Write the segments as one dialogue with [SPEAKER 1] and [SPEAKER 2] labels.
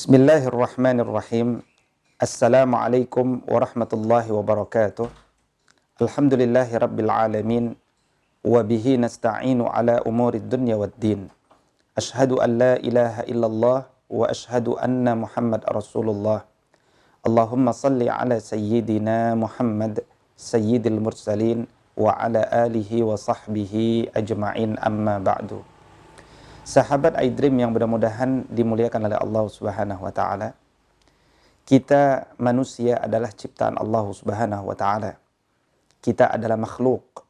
[SPEAKER 1] Bismillahirrahmanirrahim. Assalamualaikum warahmatullahi wabarakatuh. Alhamdulillahi rabbil alamin. Wa bihi nasta'inu ala umurid dunya waddin. Ashhadu an la ilaha illallah wa ashhadu anna Muhammad Rasulullah. Allahumma salli ala sayyidina Muhammad sayyidil mursalin wa ala alihi wa sahbihi ajma'in, amma ba'du. Sahabat iDream yang mudah-mudahan dimuliakan oleh Allah Subhanahu wa taala. Kita manusia adalah ciptaan Allah Subhanahu wa taala. Kita adalah makhluk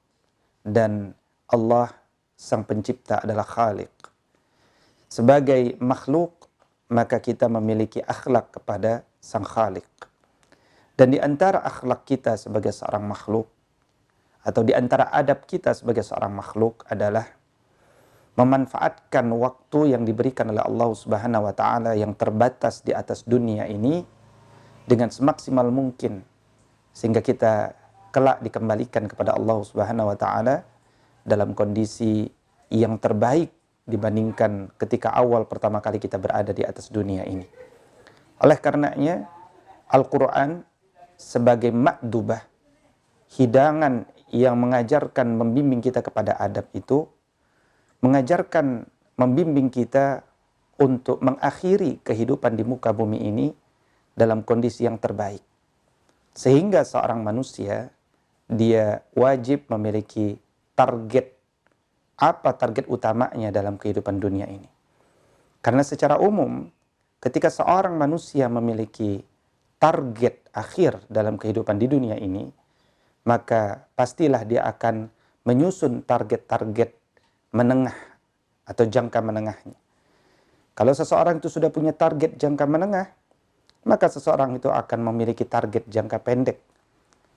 [SPEAKER 1] dan Allah sang pencipta adalah Khaliq. Sebagai makhluk, maka kita memiliki akhlak kepada sang Khaliq. Dan di antara akhlak kita sebagai seorang makhluk, atau di antara adab kita sebagai seorang makhluk adalah memanfaatkan waktu yang diberikan oleh Allah Subhanahu wa taala yang terbatas di atas dunia ini dengan semaksimal mungkin, sehingga kita kelak dikembalikan kepada Allah Subhanahu wa taala dalam kondisi yang terbaik dibandingkan ketika awal pertama kali kita berada di atas dunia ini. Oleh karenanya, Al-Quran sebagai ma'dubah, hidangan yang mengajarkan, membimbing kita kepada adab itu, mengajarkan, membimbing kita untuk mengakhiri kehidupan di muka bumi ini dalam kondisi yang terbaik. Sehingga seorang manusia, dia wajib memiliki target. Apa target utamanya dalam kehidupan dunia ini? Karena secara umum, ketika seorang manusia memiliki target akhir dalam kehidupan di dunia ini, maka pastilah dia akan menyusun target-target menengah atau jangka menengahnya. Kalau seseorang itu sudah punya target jangka menengah, maka seseorang itu akan memiliki target jangka pendek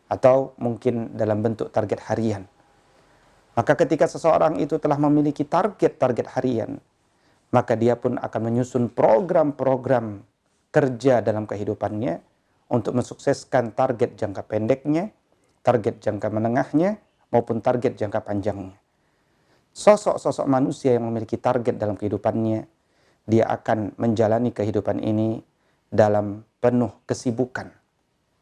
[SPEAKER 1] atau mungkin dalam bentuk target harian. Maka ketika seseorang itu telah memiliki target-target harian, maka dia pun akan menyusun program-program kerja dalam kehidupannya untuk mensukseskan target jangka pendeknya, target jangka menengahnya, maupun target jangka panjangnya. Sosok-sosok manusia yang memiliki target dalam kehidupannya, dia akan menjalani kehidupan ini dalam penuh kesibukan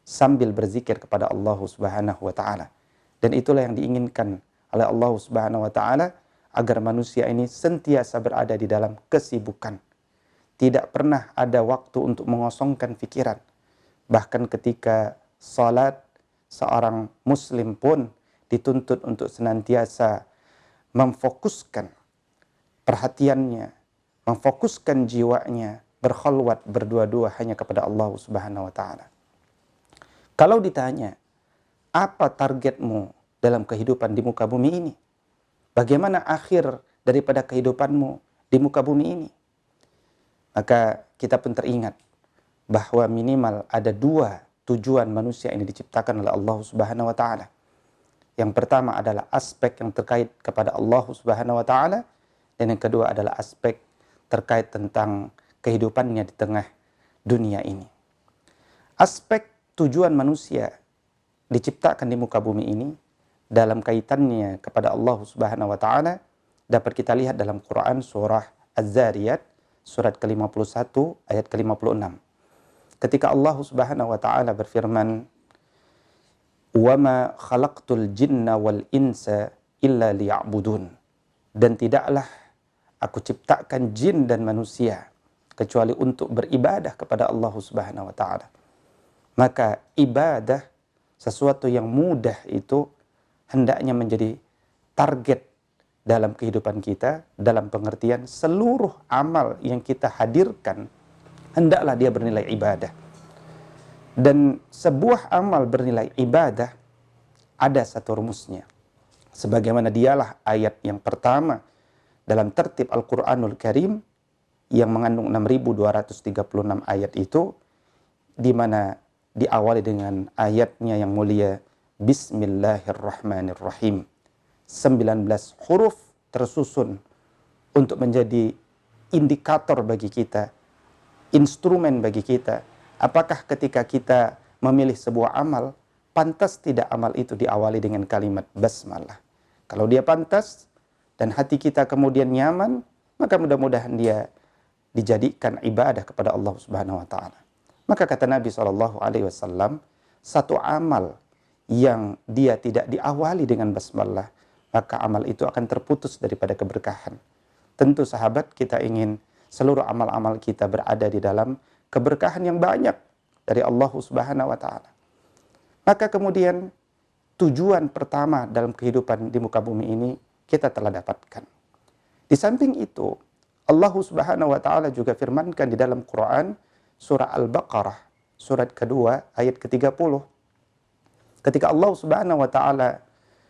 [SPEAKER 1] sambil berzikir kepada Allah Subhanahu wa taala. Dan itulah yang diinginkan oleh Allah Subhanahu wa taala, agar manusia ini sentiasa berada di dalam kesibukan. Tidak pernah ada waktu untuk mengosongkan pikiran. Bahkan ketika salat, seorang muslim pun dituntut untuk senantiasa memfokuskan perhatiannya, memfokuskan jiwanya, berkhalwat, berdua-dua hanya kepada Allah Subhanahu wa taala. Kalau ditanya, apa targetmu dalam kehidupan di muka bumi ini? Bagaimana akhir daripada kehidupanmu di muka bumi ini? Maka kita pun teringat bahwa minimal ada dua tujuan manusia ini diciptakan oleh Allah Subhanahu wa taala. Yang pertama adalah aspek yang terkait kepada Allah Subhanahu wa taala, dan yang kedua adalah aspek terkait tentang kehidupannya di tengah dunia ini. Aspek tujuan manusia diciptakan di muka bumi ini dalam kaitannya kepada Allah Subhanahu wa taala dapat kita lihat dalam Quran surah Az-Zariyat surat ke-51 ayat ke-56. Ketika Allah Subhanahu wa taala berfirman, وَمَا خَلَقْتُ الْجِنَّ وَالْإِنْسَ إِلَّا لِيَعْبُدُونَ. Dan tidaklah aku ciptakan jin dan manusia kecuali untuk beribadah kepada Allah Subhanahu wa taala. Maka ibadah, sesuatu yang mudah itu, hendaknya menjadi target dalam kehidupan kita, dalam pengertian seluruh amal yang kita hadirkan hendaklah dia bernilai ibadah. Dan sebuah amal bernilai ibadah ada satu rumusnya. Sebagaimana dialah ayat yang pertama dalam tertib Al-Quranul Karim yang mengandung 6.236 ayat itu, di mana diawali dengan ayatnya yang mulia, Bismillahirrahmanirrahim. 19 huruf tersusun untuk menjadi indikator bagi kita, instrumen bagi kita. Apakah ketika kita memilih sebuah amal, pantas tidak amal itu diawali dengan kalimat basmalah? Kalau dia pantas dan hati kita kemudian nyaman, maka mudah-mudahan dia dijadikan ibadah kepada Allah Subhanahu wa taala. Maka kata Nabi SAW, satu amal yang dia tidak diawali dengan basmalah, maka amal itu akan terputus daripada keberkahan. Tentu sahabat, kita ingin seluruh amal-amal kita berada di dalam keberkahan yang banyak dari Allah Subhanahu wa taala. Maka kemudian tujuan pertama dalam kehidupan di muka bumi ini kita telah dapatkan. Di samping itu, Allah Subhanahu wa taala juga firmankan di dalam Quran surah Al-Baqarah, surat kedua ayat ke-30. Ketika Allah Subhanahu wa taala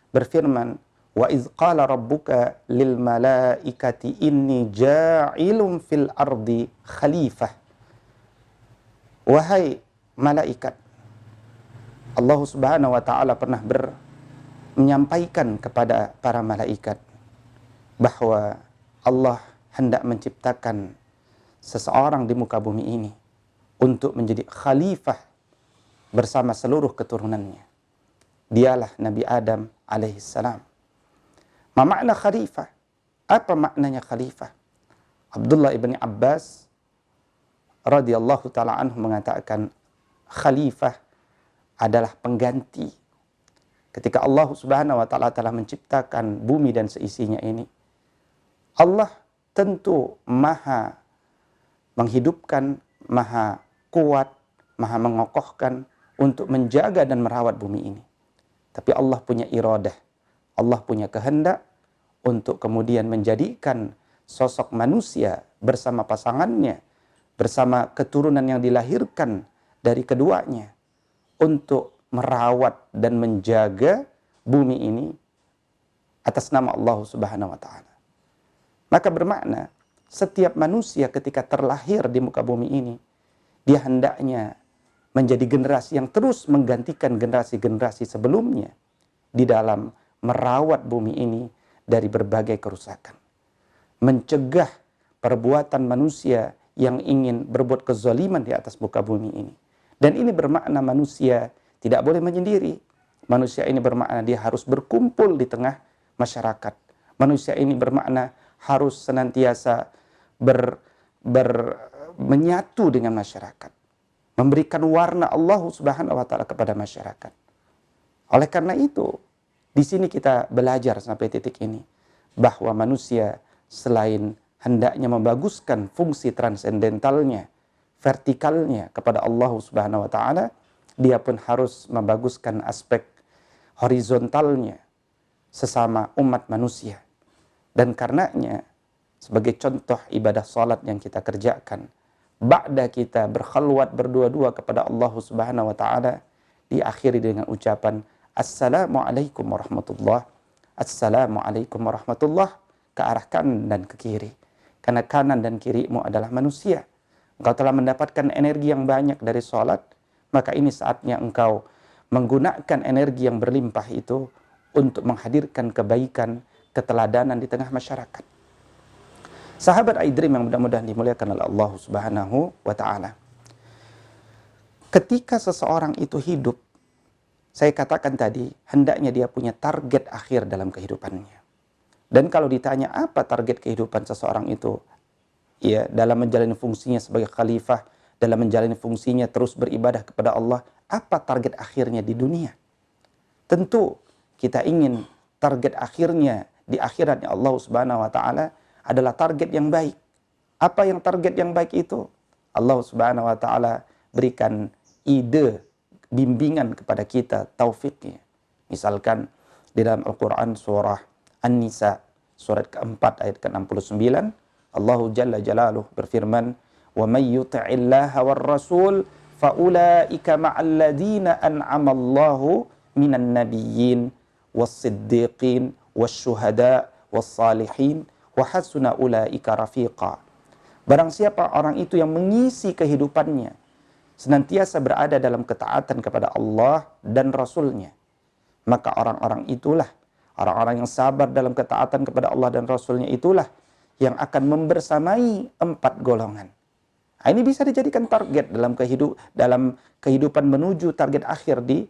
[SPEAKER 1] berfirman, "Wa idz qala rabbuka lil malaikati inni ja'ilun fil ardi khalifah." Wahai malaikat, Allah Subhanahu wa taala pernah menyampaikan kepada para malaikat bahwa Allah hendak menciptakan seseorang di muka bumi ini untuk menjadi khalifah bersama seluruh keturunannya. Dialah Nabi Adam alaihissalam. Ma makna khalifah? Apa maknanya khalifah? Abdullah ibn Abbas radhiyallahu ta'ala anhu mengatakan khalifah adalah pengganti. Ketika Allah Subhanahu wa taala telah menciptakan bumi dan seisinya ini, Allah tentu maha menghidupkan, maha kuat, maha mengokohkan untuk menjaga dan merawat bumi ini. Tapi Allah punya iradah, Allah punya kehendak untuk kemudian menjadikan sosok manusia bersama pasangannya, bersama keturunan yang dilahirkan dari keduanya, untuk merawat dan menjaga bumi ini atas nama Allah Subhanahu wa taala. Maka bermakna setiap manusia ketika terlahir di muka bumi ini, dia hendaknya menjadi generasi yang terus menggantikan generasi-generasi sebelumnya di dalam merawat bumi ini dari berbagai kerusakan. Mencegah perbuatan manusia yang ingin berbuat kezaliman di atas muka bumi ini. Dan ini bermakna manusia tidak boleh menyendiri. Manusia ini bermakna dia harus berkumpul di tengah masyarakat. Manusia ini bermakna harus senantiasa menyatu dengan masyarakat. Memberikan warna Allah Subhanahu wa taala kepada masyarakat. Oleh karena itu, di sini kita belajar sampai titik ini bahwa manusia selain hendaknya membaguskan fungsi transendentalnya, vertikalnya kepada Allah Subhanahu wa taala, dia pun harus membaguskan aspek horizontalnya sesama umat manusia. Dan karenanya sebagai contoh ibadah salat yang kita kerjakan, ba'da kita berkhalwat berdua-dua kepada Allah Subhanahu wa taala, diakhiri dengan ucapan Assalamualaikum warahmatullah. Assalamualaikum warahmatullah, ke arah kanan dan ke kiri. Karena kanan dan kirimu adalah manusia. Engkau telah mendapatkan energi yang banyak dari salat, maka ini saatnya engkau menggunakan energi yang berlimpah itu untuk menghadirkan kebaikan, keteladanan di tengah masyarakat. Sahabat iDream yang mudah-mudahan dimuliakan oleh Allah Subhanahu wa taala. Ketika seseorang itu hidup, saya katakan tadi, hendaknya dia punya target akhir dalam kehidupannya. Dan kalau ditanya apa target kehidupan seseorang itu, ya, dalam menjalani fungsinya sebagai khalifah, dalam menjalani fungsinya terus beribadah kepada Allah, apa target akhirnya di dunia? Tentu kita ingin target akhirnya di akhiratnya Allah Subhanahu wa taala adalah target yang baik. Apa yang target yang baik itu? Allah Subhanahu wa taala berikan ide, bimbingan kepada kita, taufiknya. Misalkan di dalam Al-Quran surah An-Nisa, surat keempat ayat ke-69, Allah Jalla Jalaluh berfirman, وَمَنْ يُطِعِ اللَّهَ وَالرَّسُولِ فَأُولَٰئِكَ مَعَ الَّذِينَ أَنْعَمَ اللَّهُ مِنَ النَّبِيِّينَ وَالصِّدِّيقِينَ وَالشُّهَدَاءِ وَالصَّالِحِينَ وَحَسُنَ أُولَٰئِكَ رَفِيقًا. Barang siapa orang itu yang mengisi kehidupannya senantiasa berada dalam ketaatan kepada Allah dan Rasul-Nya, maka orang-orang itulah, orang-orang yang sabar dalam ketaatan kepada Allah dan Rasul-Nya itulah yang akan membersamai 4 golongan. Nah, ini bisa dijadikan target dalam kehidupan menuju target akhir di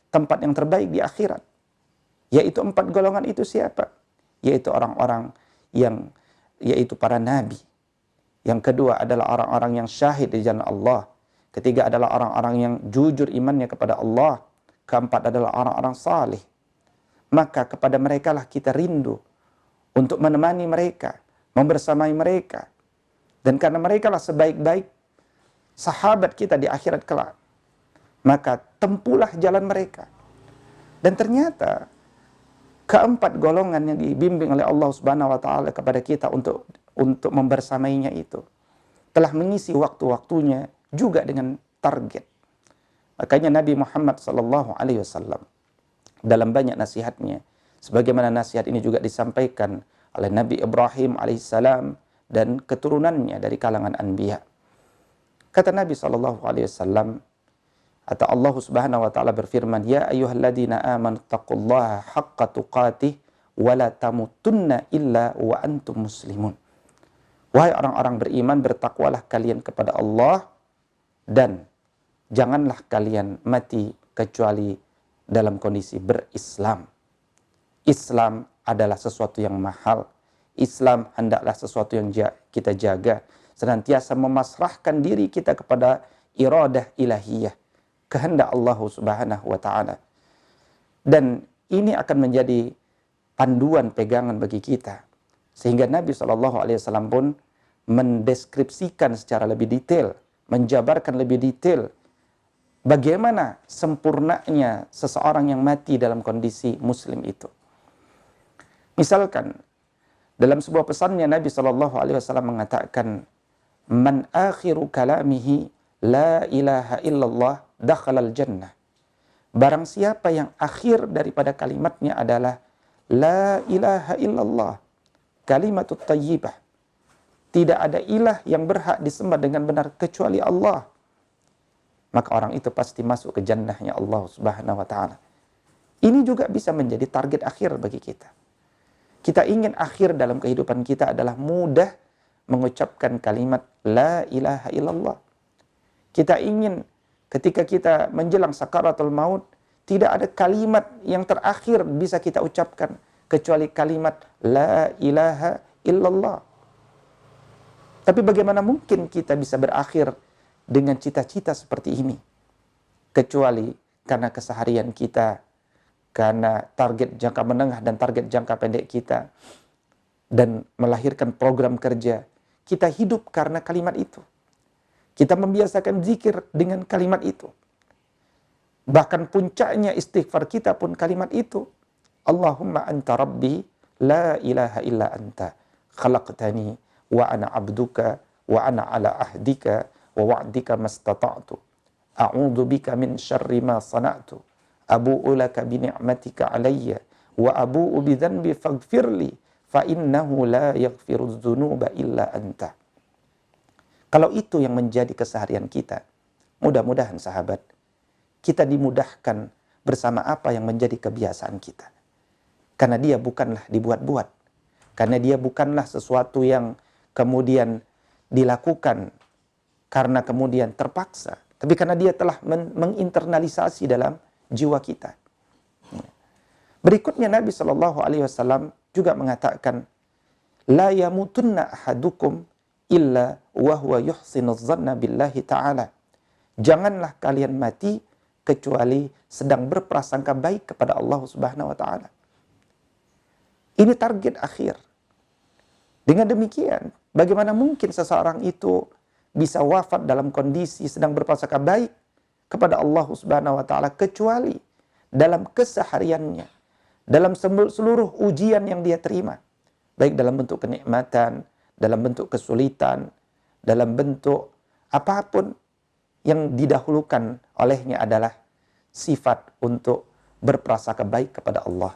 [SPEAKER 1] tempat yang terbaik di akhirat. Yaitu 4 golongan itu siapa? Yaitu orang-orang yaitu para nabi, Yang kedua adalah orang-orang yang syahid di jalan Allah. Ketiga adalah orang-orang yang jujur imannya kepada Allah. Keempat adalah orang-orang salih. Maka kepada mereka lah kita rindu untuk menemani mereka, membersamai mereka. Dan karena mereka lah sebaik-baik sahabat kita di akhirat kelak, maka tempuhlah jalan mereka. Dan ternyata keempat golongan yang dibimbing oleh Allah Subhanahu wa taala kepada kita untuk membersamainya itu telah mengisi waktu-waktunya juga dengan target. Makanya Nabi Muhammad sallallahu alaihi wasallam dalam banyak nasihatnya, sebagaimana nasihat ini juga disampaikan oleh Nabi Ibrahim alaihissalam dan keturunannya dari kalangan anbiya. Kata Nabi sallallahu alaihi wasallam, atau Allah Subhanahu wa taala berfirman, "Ya ayyuhalladzina amanu taqullaha haqqa tuqatih wa la tamutunna illa wa antum muslimun." Wahai orang-orang beriman, bertakwalah kalian kepada Allah dan janganlah kalian mati kecuali dalam kondisi berislam. Islam adalah sesuatu yang mahal. Islam hendaklah sesuatu yang kita jaga. Senantiasa memasrahkan diri kita kepada iradah ilahiyah, kehendak Allah Subhanahu wa taala. Dan ini akan menjadi panduan pegangan bagi kita. Sehingga Nabi SAW pun mendeskripsikan secara lebih detail, menjabarkan lebih detail bagaimana sempurnanya seseorang yang mati dalam kondisi muslim itu. Misalkan dalam sebuah pesannya Nabi SAW mengatakan, "Man akhiru kalamihi la ilaha illallah dakhalal jannah." Barang siapa yang akhir daripada kalimatnya adalah la ilaha illallah, kalimatut thayyibah. Tidak ada ilah yang berhak disembah dengan benar kecuali Allah. Maka orang itu pasti masuk ke jannahnya Allah Subhanahu wa taala. Ini juga bisa menjadi target akhir bagi kita. Kita ingin akhir dalam kehidupan kita adalah mudah mengucapkan kalimat la ilaha illallah. Kita ingin ketika kita menjelang sakaratul maut, tidak ada kalimat yang terakhir bisa kita ucapkan kecuali kalimat la ilaha illallah. Tapi bagaimana mungkin kita bisa berakhir dengan cita-cita seperti ini? Kecuali karena keseharian kita, karena target jangka menengah dan target jangka pendek kita, dan melahirkan program kerja, kita hidup karena kalimat itu. Kita membiasakan zikir dengan kalimat itu. Bahkan puncaknya istighfar kita pun kalimat itu. Allahumma anta rabbi, la ilaha illa anta, khalaqtani, wa ana abduka, wa ana ala ahdika, wa wa'dika mastata'tu. A'udhu bika min syarri ma sana'tu. Abu'u laka bini'matika alayya, wa abu'u bidhanbi faghfirli, fa innahu la yaghfiru dzunuba illa anta. Kalau itu yang menjadi keseharian kita, mudah-mudahan sahabat, kita dimudahkan bersama apa yang menjadi kebiasaan kita. Karena dia bukanlah dibuat-buat. Karena dia bukanlah sesuatu yang kemudian dilakukan karena kemudian terpaksa. Tapi karena dia telah menginternalisasi dalam jiwa kita. Berikutnya Nabi SAW juga mengatakan, La yamutunna ahadukum illa wa huwa yuhsinu dhanna billahi ta'ala. Janganlah kalian mati kecuali sedang berprasangka baik kepada Allah Subhanahu wa taala. Ini target akhir. Dengan demikian, bagaimana mungkin seseorang itu bisa wafat dalam kondisi sedang berprasangka baik kepada Allah Subhanahu wa taala kecuali dalam kesehariannya, dalam seluruh ujian yang dia terima, baik dalam bentuk kenikmatan, dalam bentuk kesulitan, dalam bentuk apapun yang didahulukan olehnya adalah sifat untuk berprasangka baik kepada Allah.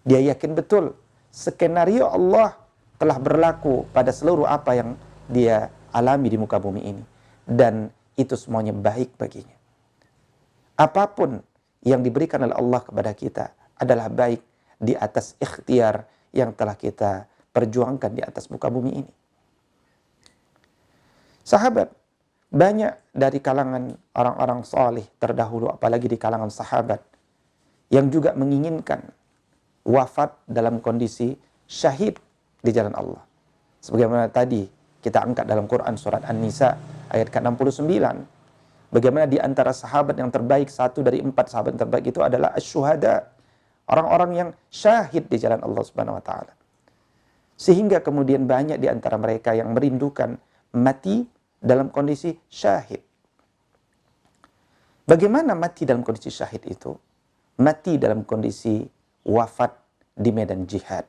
[SPEAKER 1] Dia yakin betul skenario Allah telah berlaku pada seluruh apa yang dia alami di muka bumi ini. Dan itu semuanya baik baginya. Apapun yang diberikan oleh Allah kepada kita adalah baik di atas ikhtiar yang telah kita perjuangkan di atas muka bumi ini. Sahabat, banyak dari kalangan orang-orang saleh terdahulu, apalagi di kalangan sahabat, yang juga menginginkan wafat dalam kondisi syahid di jalan Allah. Sebagaimana tadi Kita angkat dalam Quran surat An-Nisa ayat ke-69. Bagaimana di antara sahabat yang terbaik, satu dari 4 sahabat yang terbaik itu adalah asy-syuhada, orang-orang yang syahid di jalan Allah Subhanahu wa taala. Sehingga kemudian banyak di antara mereka yang merindukan mati dalam kondisi syahid. Bagaimana mati dalam kondisi syahid itu? Mati dalam kondisi wafat di medan jihad.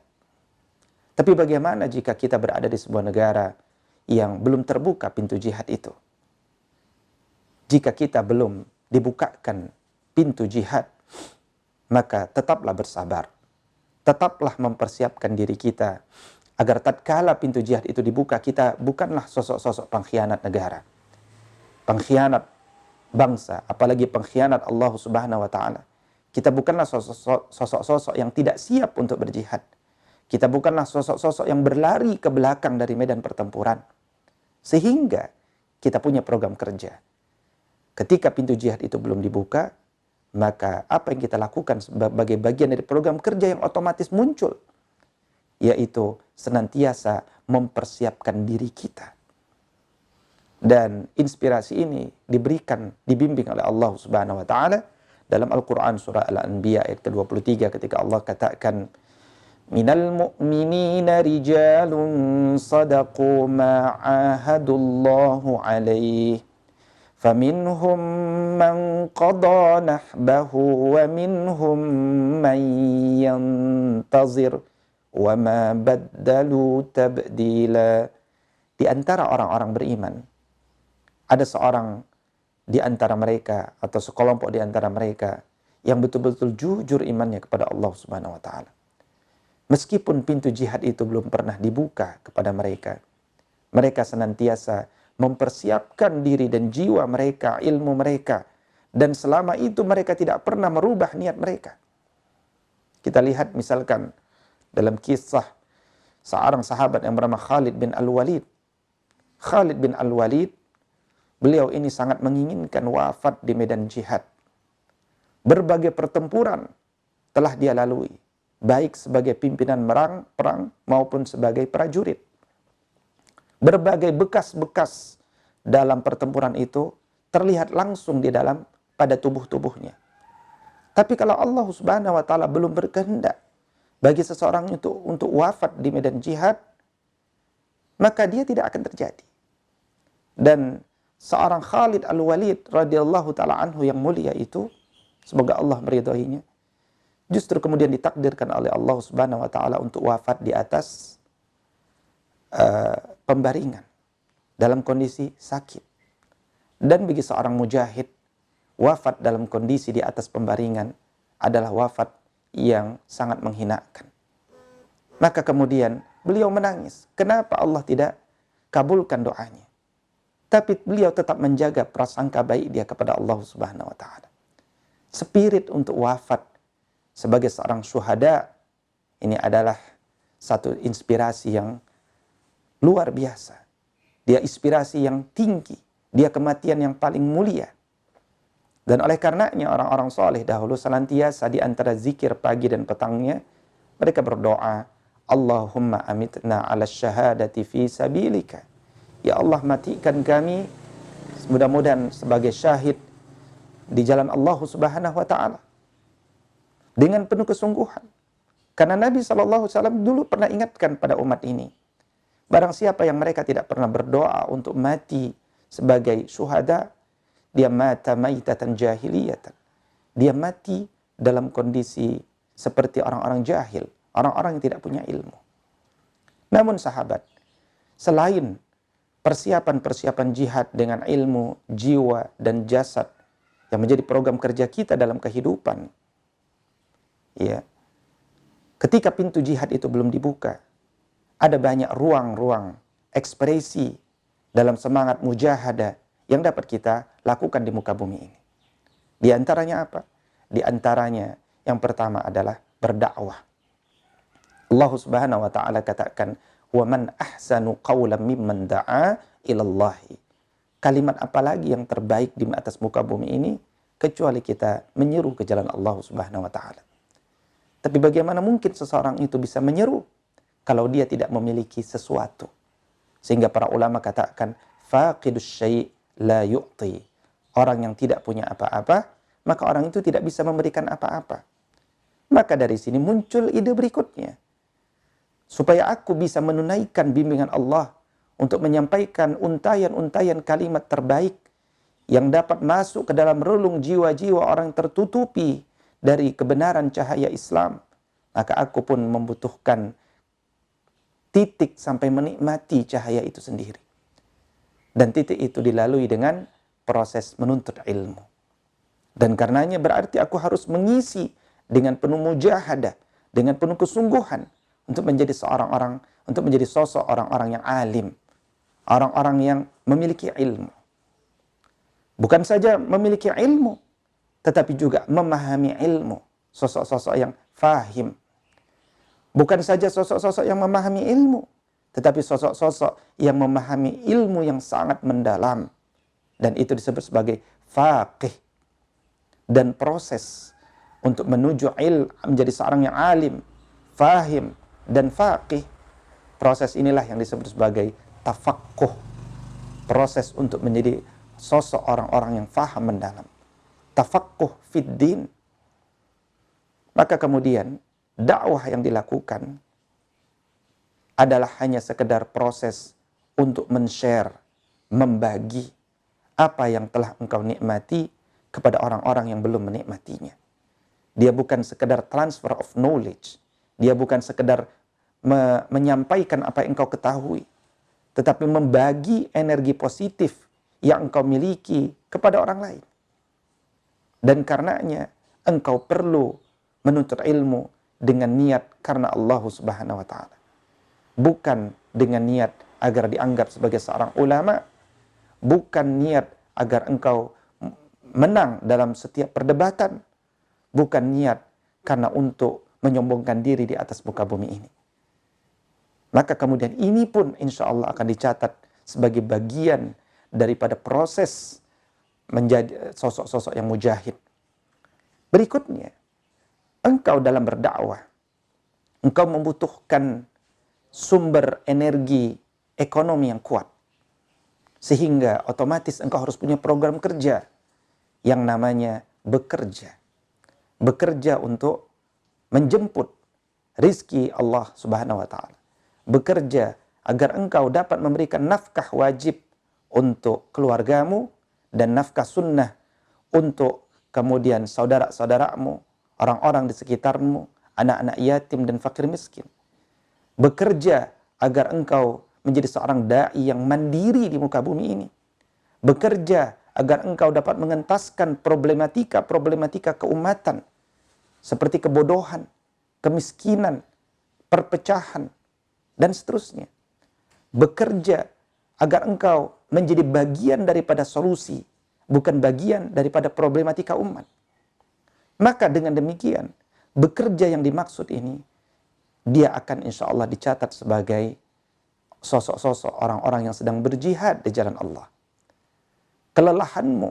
[SPEAKER 1] Tapi bagaimana jika kita berada di sebuah negara yang belum terbuka pintu jihad itu? Jika kita belum dibukakan pintu jihad, maka tetaplah bersabar. Tetaplah mempersiapkan diri kita agar tatkala pintu jihad itu dibuka, kita bukanlah sosok-sosok pengkhianat negara, pengkhianat bangsa, apalagi pengkhianat Allah Subhanahu wa taala. Kita bukanlah sosok-sosok yang tidak siap untuk berjihad. Kita bukanlah sosok-sosok yang berlari ke belakang dari medan pertempuran. Sehingga kita punya program kerja. Ketika pintu jihad itu belum dibuka, maka apa yang kita lakukan sebagai bagian dari program kerja yang otomatis muncul, yaitu senantiasa mempersiapkan diri kita. Dan inspirasi ini dibimbing oleh Allah Subhanahu wa taala dalam Al-Qur'an surah Al-Anbiya ayat ke-23 ketika Allah katakan, minal mu'minina rijalun sadaqu ma ahadullahu alaihi faminhum man qada nahbahu wa minhum man yantazir wa ma baddalu tabdila. Di antara orang-orang beriman ada seorang di antara mereka atau sekelompok di antara mereka yang betul-betul jujur imannya kepada Allah Subhanahu wa taala. Meskipun pintu jihad itu belum pernah dibuka kepada mereka, mereka senantiasa mempersiapkan diri dan jiwa mereka, ilmu mereka, dan selama itu mereka tidak pernah merubah niat mereka. Kita lihat misalkan dalam kisah seorang sahabat yang bernama Khalid bin Al-Walid. Khalid bin Al-Walid, beliau ini sangat menginginkan wafat di medan jihad. Berbagai pertempuran telah dia lalui, baik sebagai pimpinan perang maupun sebagai prajurit. Berbagai bekas-bekas dalam pertempuran itu terlihat langsung pada tubuhnya. Tapi kalau Allah Subhanahu wa taala belum berkehendak bagi seseorang itu untuk wafat di medan jihad, maka dia tidak akan terjadi. Dan seorang Khalid Al-Walid radhiyallahu taala anhu yang mulia itu, semoga Allah meridhoinya, justru kemudian ditakdirkan oleh Allah Subhanahu wa taala untuk wafat di atas pembaringan dalam kondisi sakit. Dan bagi seorang mujahid, wafat dalam kondisi di atas pembaringan adalah wafat yang sangat menghinakan. Maka kemudian beliau menangis. Kenapa Allah tidak kabulkan doanya? Tapi beliau tetap menjaga prasangka baik dia kepada Allah Subhanahu wa taala. Spirit untuk wafat sebagai seorang syuhada ini adalah satu inspirasi yang luar biasa. Dia inspirasi yang tinggi. Dia kematian yang paling mulia. Dan oleh karenanya orang-orang soleh dahulu senantiasa di antara zikir pagi dan petangnya, mereka berdoa, Allahumma amitna ala syahadati fi sabilika. Ya Allah, matikan kami mudah-mudahan sebagai syahid di jalan Allah Subhanahu wa taala. Dengan penuh kesungguhan. Karena Nabi SAW dulu pernah ingatkan pada umat ini, barang siapa yang mereka tidak pernah berdoa untuk mati sebagai syuhada, dia mata maitatan jahiliyatan. Dia mati dalam kondisi seperti orang-orang jahil, orang-orang yang tidak punya ilmu. Namun sahabat, selain persiapan-persiapan jihad dengan ilmu, jiwa, dan jasad yang menjadi program kerja kita dalam kehidupan, ya, ketika pintu jihad itu belum dibuka, ada banyak ruang-ruang ekspresi dalam semangat mujahadah yang dapat kita lakukan di muka bumi ini. Di antaranya apa? Di antaranya yang pertama adalah berdakwah. Allah Subhanahu wa taala katakan, "Wa man ahsanu qawlan mimman da'a ilallahi." Kalimat apa lagi yang terbaik di atas muka bumi ini kecuali kita menyeru ke jalan Allah Subhanahu wa taala. Tapi bagaimana mungkin seseorang itu bisa menyeru kalau dia tidak memiliki sesuatu, Sehingga para ulama katakan, faqidus syai' la yu'ti. Orang yang tidak punya apa-apa, maka orang itu tidak bisa memberikan apa-apa. Maka dari sini muncul ide berikutnya. Supaya aku bisa menunaikan bimbingan Allah untuk menyampaikan untayan-untayan kalimat terbaik yang dapat masuk ke dalam relung jiwa-jiwa orang tertutupi dari kebenaran cahaya Islam. Maka aku pun membutuhkan titik sampai menikmati cahaya itu sendiri. Dan titik itu dilalui dengan proses menuntut ilmu. Dan karenanya berarti aku harus mengisi dengan penuh mujahadah, dengan penuh kesungguhan untuk menjadi untuk menjadi sosok orang-orang yang alim, orang-orang yang memiliki ilmu. Bukan saja memiliki ilmu, tetapi juga memahami ilmu, sosok-sosok yang fahim. Bukan saja sosok-sosok yang memahami ilmu, tetapi sosok-sosok yang memahami ilmu yang sangat mendalam. Dan itu disebut sebagai faqih. Dan proses untuk menuju menjadi seorang yang alim, fahim, dan faqih, proses inilah yang disebut sebagai tafaqquh. Proses untuk menjadi sosok orang-orang yang faham mendalam. Tafaqquh fid din. Maka kemudian dakwah yang dilakukan adalah hanya sekedar proses untuk men-share, membagi apa yang telah engkau nikmati kepada orang-orang yang belum menikmatinya. Dia bukan sekedar transfer of knowledge. Dia bukan sekedar menyampaikan apa yang engkau ketahui, tetapi membagi energi positif yang engkau miliki kepada orang lain. Dan karenanya engkau perlu menuntut ilmu dengan niat karena Allah Subhanahu wa taala. Bukan dengan niat agar dianggap sebagai seorang ulama, bukan niat agar engkau menang dalam setiap perdebatan, bukan niat karena untuk menyombongkan diri di atas muka bumi ini. Maka kemudian ini pun insya Allah akan dicatat sebagai bagian daripada proses menjadi sosok-sosok yang mujahid. Berikutnya, engkau dalam berdakwah, engkau membutuhkan sumber energi ekonomi yang kuat. Sehingga otomatis engkau harus punya program kerja yang namanya bekerja. Bekerja untuk menjemput rizki Allah Subhanahu wa taala. Bekerja agar engkau dapat memberikan nafkah wajib untuk keluargamu dan nafkah sunnah untuk kemudian saudara-saudaramu, orang-orang di sekitarmu, anak-anak yatim dan fakir miskin. Bekerja agar engkau menjadi seorang da'i yang mandiri di muka bumi ini. Bekerja agar engkau dapat mengentaskan problematika keumatan seperti kebodohan, kemiskinan, perpecahan, dan seterusnya. Bekerja agar engkau menjadi bagian daripada solusi, bukan bagian daripada problematika umat. Maka dengan demikian, bekerja yang dimaksud ini, dia akan insya Allah dicatat sebagai sosok-sosok orang-orang yang sedang berjihad di jalan Allah. Kelelahanmu,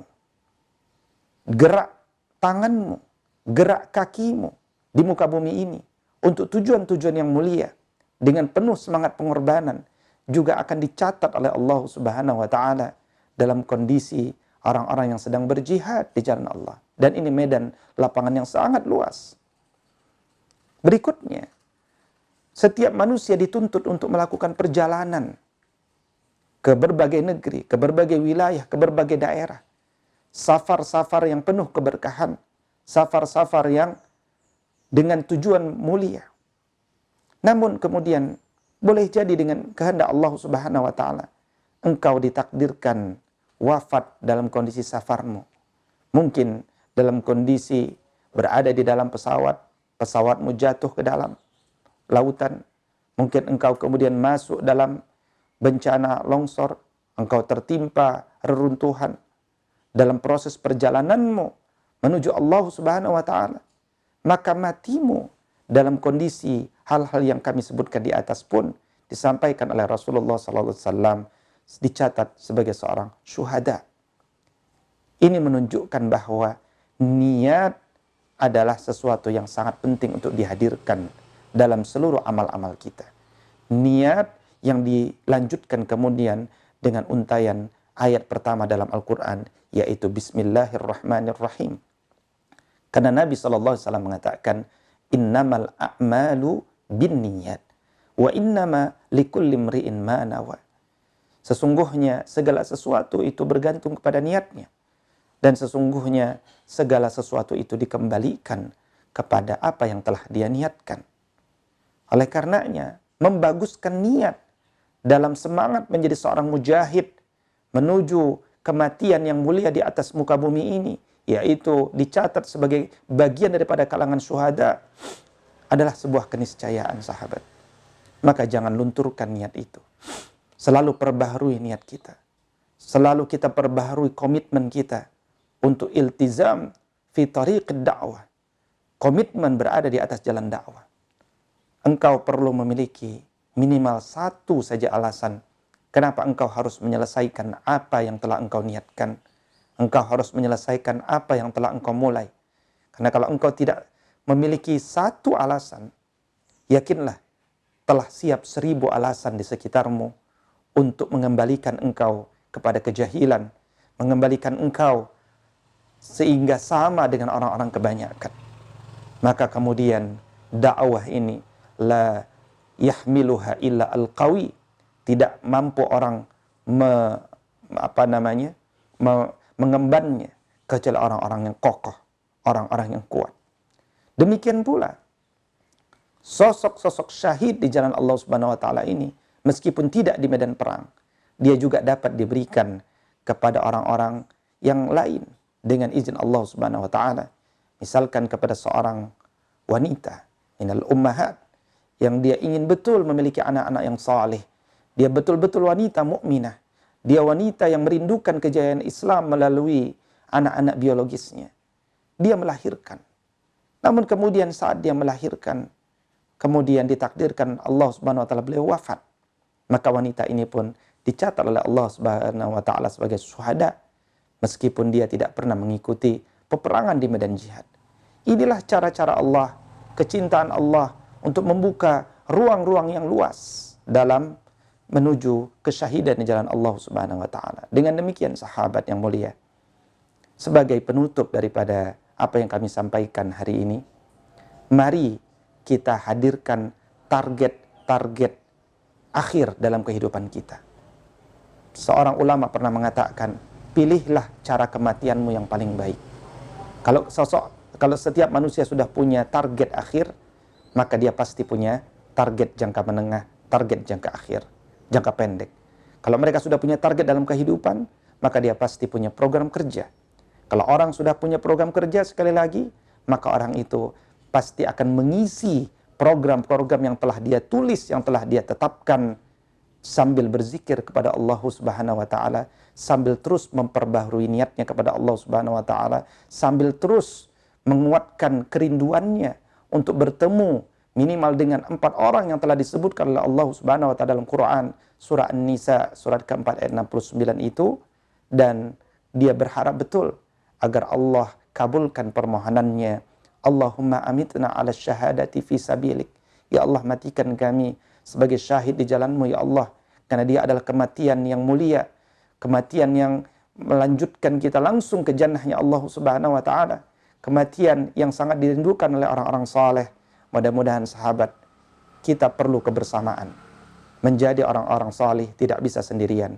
[SPEAKER 1] gerak tanganmu, gerak kakimu di muka bumi ini untuk tujuan-tujuan yang mulia dengan penuh semangat pengorbanan juga akan dicatat oleh Allah Subhanahu wa taala dalam kondisi orang-orang yang sedang berjihad di jalan Allah. Dan ini medan lapangan yang sangat luas. Berikutnya, setiap manusia dituntut untuk melakukan perjalanan ke berbagai negeri, ke berbagai wilayah, ke berbagai daerah. Safar-safar yang penuh keberkahan, safar-safar yang dengan tujuan mulia. Namun kemudian boleh jadi dengan kehendak Allah Subhanahu wa taala engkau ditakdirkan wafat dalam kondisi safarmu. Mungkin dalam kondisi berada di dalam pesawatmu jatuh ke dalam lautan. Mungkin engkau kemudian masuk dalam bencana longsor, engkau tertimpa reruntuhan dalam proses perjalananmu menuju Allah Subhanahu wa taala. Maka matimu dalam kondisi hal-hal yang kami sebutkan di atas pun disampaikan oleh Rasulullah SAW, dicatat sebagai seorang syuhada. Ini menunjukkan bahwa niat adalah sesuatu yang sangat penting untuk dihadirkan dalam seluruh amal-amal kita. Niat yang dilanjutkan kemudian dengan untayan ayat pertama dalam Al-Quran, yaitu Bismillahirrahmanirrahim. Karena Nabi SAW mengatakan, innamal a'malu binniyat wa innama likulli imri'in ma nawa. Sesungguhnya segala sesuatu itu bergantung kepada niatnya, dan sesungguhnya segala sesuatu itu dikembalikan kepada apa yang telah dia niatkan. Oleh karenanya, membaguskan niat dalam semangat menjadi seorang mujahid menuju kematian yang mulia di atas muka bumi ini, yaitu dicatat sebagai bagian daripada kalangan syuhada, adalah sebuah keniscayaan, sahabat. Maka jangan lunturkan niat itu. Selalu perbaharui niat kita. Selalu kita perbaharui komitmen kita untuk iltizam fi tariq dakwah. Komitmen berada di atas jalan dakwah. Engkau perlu memiliki minimal satu saja alasan kenapa engkau harus menyelesaikan apa yang telah engkau niatkan. Engkau harus menyelesaikan apa yang telah engkau mulai. Karena kalau engkau tidak memiliki satu alasan, yakinlah telah siap 1000 alasan di sekitarmu untuk mengembalikan engkau kepada kejahilan, mengembalikan engkau sehingga sama dengan orang-orang kebanyakan. Maka kemudian dakwah ini la yahmiluha illa al-qawi, tidak mampu orang mengembannya kecuali orang-orang yang kokoh, orang-orang yang kuat. Demikian pula sosok-sosok syahid di jalan Allah Subhanahu wa taala ini, meskipun tidak di medan perang, dia juga dapat diberikan kepada orang-orang yang lain dengan izin Allah Subhanahu wa taala. Misalkan kepada seorang wanita minal ummahat yang dia ingin betul memiliki anak-anak yang saleh. Dia betul-betul wanita mukminah. Dia wanita yang merindukan kejayaan Islam melalui anak-anak biologisnya. Dia melahirkan. Namun kemudian saat dia melahirkan, kemudian ditakdirkan Allah Subhanahu wa taala beliau wafat. Maka wanita ini pun dicatat oleh Allah Subhanahu wa taala sebagai syuhada meskipun dia tidak pernah mengikuti peperangan di medan jihad. Inilah cara-cara Allah, kecintaan Allah untuk membuka ruang-ruang yang luas dalam menuju kesyahidan di jalan Allah Subhanahu wa taala. Dengan demikian sahabat yang mulia, sebagai penutup daripada apa yang kami sampaikan hari ini, mari kita hadirkan target-target akhir dalam kehidupan kita. Seorang ulama pernah mengatakan, pilihlah cara kematianmu yang paling baik. Kalau setiap manusia sudah punya target akhir, maka dia pasti punya target jangka menengah, target jangka akhir, jangka pendek. Kalau mereka sudah punya target dalam kehidupan, maka dia pasti punya program kerja. Kalau orang sudah punya program kerja, sekali lagi, maka orang itu pasti akan mengisi program-program yang telah dia tulis, yang telah dia tetapkan, sambil berzikir kepada Allah Subhanahu wa taala, sambil terus memperbaharui niatnya kepada Allah Subhanahu wa taala, sambil terus menguatkan kerinduannya untuk bertemu minimal dengan 4 orang yang telah disebutkan oleh Allah Subhanahu wa taala dalam Quran, surah An-Nisa surat keempat ayat 69 itu, dan dia berharap betul agar Allah kabulkan permohonannya. Allahumma amitna ala syahadati fi sabilik. Ya Allah, matikan kami sebagai syahid di jalanmu ya Allah, karena dia adalah kematian yang mulia, kematian yang melanjutkan kita langsung ke jannahnya Allah Subhanahu wa taala, kematian yang sangat dirindukan oleh orang-orang saleh. Mudah-mudahan sahabat, kita perlu kebersamaan. Menjadi orang-orang saleh tidak bisa sendirian.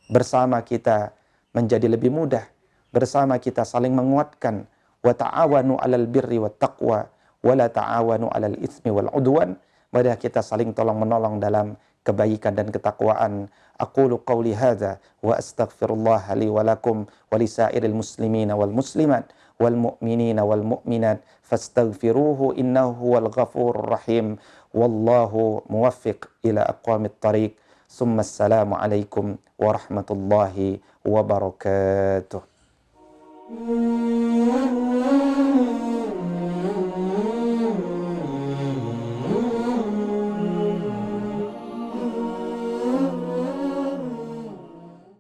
[SPEAKER 1] Bersama kita menjadi lebih mudah. Bersama kita saling menguatkan. Wa ta'awanu 'alal birri wat taqwa wa la ta'awanu 'alal itsmi wal 'udwan. Mari kita saling tolong-menolong dalam kebaikan dan ketakwaan. Aqulu qawli hadza wa astaghfirullah li wa lakum wa lisairil muslimina wal muslimat wal mu'minina wal mu'minat fastaghfiruhu innahu huwal ghafurur rahim. Wallahu muwaffiq ila aqwamit thariq. Summa assalamu alaikum warahmatullahi wabarakatuh.